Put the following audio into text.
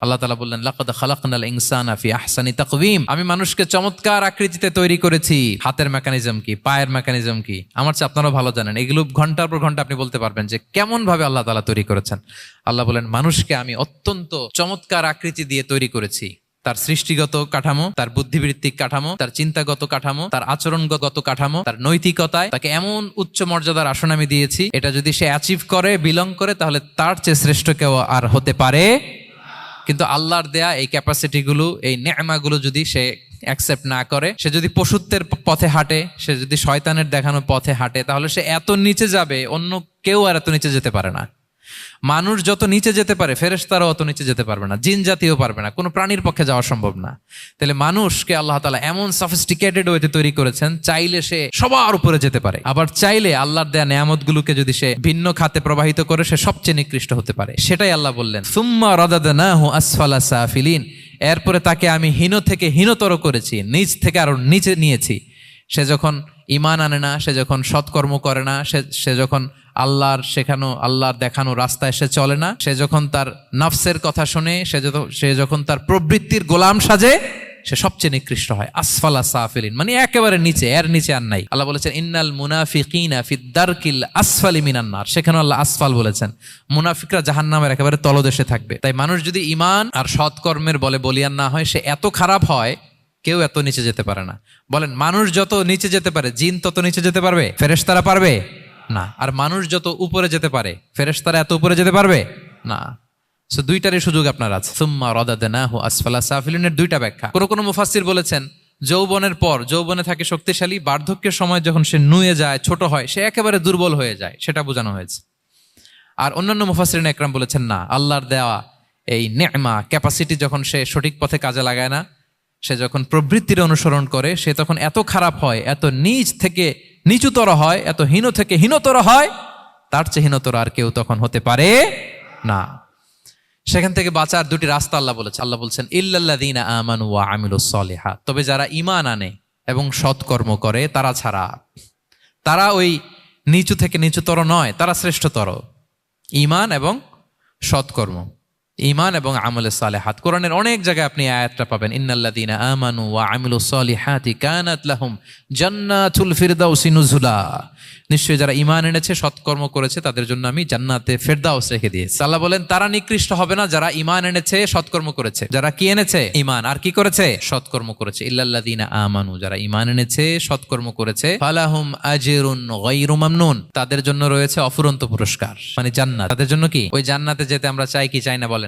আল্লাহ তাআলা বললেন লাকাদ খালাকনাল ইনসানা ফি আহসানি তাকওয়িম, আমি মানুষকে চমৎকার আকৃতিতে তৈরি করেছি। হাতের মেকানিজম কি, পায়ের মেকানিজম কি, আমার চেয়ে আপনারা ভালো জানেন। এগুলো ঘন্টার পর ঘন্টা আপনি বলতে পারবেন যে কেমন ভাবে আল্লাহ তাআলা তৈরি করেছেন। আল্লাহ বলেন মানুষকে আমি অত্যন্ত চমৎকার আকৃতি দিয়ে তৈরি করেছি। তার সৃষ্টিগত কাঠামো, তার বুদ্ধিবৃত্তিক কাঠামো, তার চিন্তাগত কাঠামো, তার আচরণগত কাঠামো, তার নৈতিকতায় তাকে এমন উচ্চ মর্যাদার আসন আমি দিয়েছি, এটা যদি সে অ্যাচিভ করে, বিলং করে, তাহলে তার চেয়ে শ্রেষ্ঠ কেউ আর হতে পারে। কিন্তু আল্লাহর দেয়া এই ক্যাপাসিটিগুলো, এই নেমাগুলো যদি সে অ্যাকসেপ্ট না করে, সে যদি পশুত্বের পথে হাঁটে, সে যদি শয়তানের দেখানো পথে হাঁটে, তাহলে সে এত নিচে যাবে, অন্য কেউ আর এত নিচে যেতে পারে না। মানুষ যত নিচে যেতে পারে, ফেরেশতারাও অত নিচে যেতে পারবে না, জিন জাতিও পারবে না, কোনো প্রাণীর পক্ষে যাওয়া সম্ভব না। তাহলে মানুষকে আল্লাহ তাআলা এমন সফিস্টিকেটেড ওয়েতে তৈরি করেছেন, চাইলে সে সবার উপরে যেতে পারে, আবার চাইলে আল্লাহর দেয়া নেয়ামতগুলোকে যদি সে ভিন্ন খাতে প্রবাহিত করে, সে সবচেয়ে নিকৃষ্ট হতে পারে। সেটাই আল্লাহ বললেন সুম্মা রাদাদনাহু আসফালা সাফিলিন, এরপরে তাকে আমি হীন থেকে হীনতর করেছি, নিচ থেকে আরো নিচে নিয়েছি। সে যখন ঈমান আনে না, সে যখন সৎকর্ম করে না, সে যখন আল্লাহর শেখানো, আল্লাহর দেখানো রাস্তায় সে চলে না, সে যখন তার নফসের কথা শুনে, সে যখন তার প্রবৃত্তির গোলাম সাজে, সে সবচেয়ে নিকৃষ্ট হয়। আসফালা সাফিলিন মানে একেবারে নিচে, এর নিচে আর নাই। আল্লাহ বলেছেন ইন্নাল মুনাফিকিনা ফিদ দারকিল আসফালি মিনান নার, সেখানে আল্লাহ আসফাল বলেছেন। মুনাফিকরা জাহান্নামের একেবারে তলদেশে থাকবে। তাই মানুষ যদি ঈমান আর সৎকর্মের বলে বলিয়ান না হয়, সে এত খারাপ হয়, কেউ এত নিচে যেতে পারে না। বলেন মানুষ যত নিচে যেতে পারে, জিন তত নিচে যেতে পারবে? ফেরেশতারা পারবে না। আর মানুষ যত উপরে যেতে পারে, ফেরেশতারা এত উপরে যেতে পারবে না। সো দুইটারই সুযোগ আপনার আছে। সুম্মা রাদাদনাহু আসফালা সাফিলিনের দুইটা ব্যাখ্যা। কোন মুফাসসির বলেছেন যৌবনের পর, যৌবনে থাকে শক্তিশালী, বার্ধক্যের সময় যখন সে নুয়ে যায়, ছোট হয়, সে একেবারে দুর্বল হয়ে যায়, সেটা বোঝানো হয়েছে। আর অন্যান্য মুফাসসিরিন একরাম বলেছেন না, আল্লাহর দেওয়া এই নেমা ক্যাপাসিটি যখন সে সঠিক পথে কাজে লাগায় না, সে যখন প্রবৃত্তির অনুসরণ করে, সে তখন এত খারাপ হয়, এত নিচ থেকে নিচুতর হয়, এত হীন থেকে হীনতর হয়, তার চেয়ে হীনতর আর কেউ তখন হতে পারে না। সেখান থেকে বাঁচার দুটি রাস্তা আল্লাহ বলেছে। আল্লাহ বলছেন ইল্লাল্লাযীনা আমানু ওয়া আমিলুস সলিহাত, তবে যারা ঈমান আনে এবং সৎকর্ম করে তারা ছাড়া। তারা ওই নিচু থেকে নিচুতর নয়, তারা শ্রেষ্ঠতর। ঈমান এবং সৎকর্ম, ঈমান এবং আমলে সালেহাত। কোরআনের অনেক জায়গায় আপনি আয়াতটা পাবেন, ইন্নাল্লাযীনা আমানু ওয়া আমিলুস সলিহাতি কানাত লাহুম জান্নাতুল ফিরদাউসি নুজুলা, নিশ্চয়ই যারা ঈমান এনেছে, সৎকর্ম করেছে, তাদের জন্য আমি জান্নাতে ফেরদাউস রেখে দিয়েছি। আল্লাহ বলেন তারা নিকৃষ্ট হবে না যারা ঈমান এনেছে, সৎকর্ম করেছে। যারা কি এনেছে? ঈমান। আর কি করেছে? সৎকর্ম করেছে। ইল্লাল্লাযীনা আমানু, যারা ঈমান এনেছে, সৎকর্ম করেছে, ফালাহুম আজরুন গায়রু মামনুন, তাদের জন্য রয়েছে অফুরন্ত পুরস্কার, মানে জান্নাত। তাদের জন্য কি? ওই জান্নাতে যেতে আমরা চাই কি চাই না বলেন?